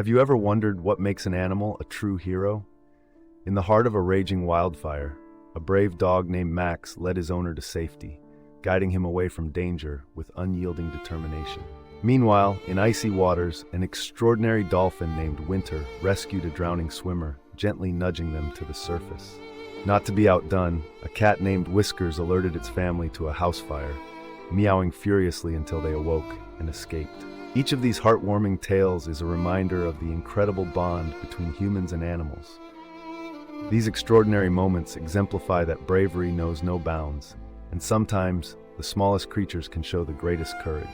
Have you ever wondered what makes an animal a true hero? In the heart of a raging wildfire, a brave dog named Max led his owner to safety, guiding him away from danger with unyielding determination. Meanwhile, in icy waters, an extraordinary dolphin named Winter rescued a drowning swimmer, gently nudging them to the surface. Not to be outdone, a cat named Whiskers alerted its family to a house fire, meowing furiously until they awoke and escaped. Each of these heartwarming tales is a reminder of the incredible bond between humans and animals. These extraordinary moments exemplify that bravery knows no bounds, and sometimes the smallest creatures can show the greatest courage.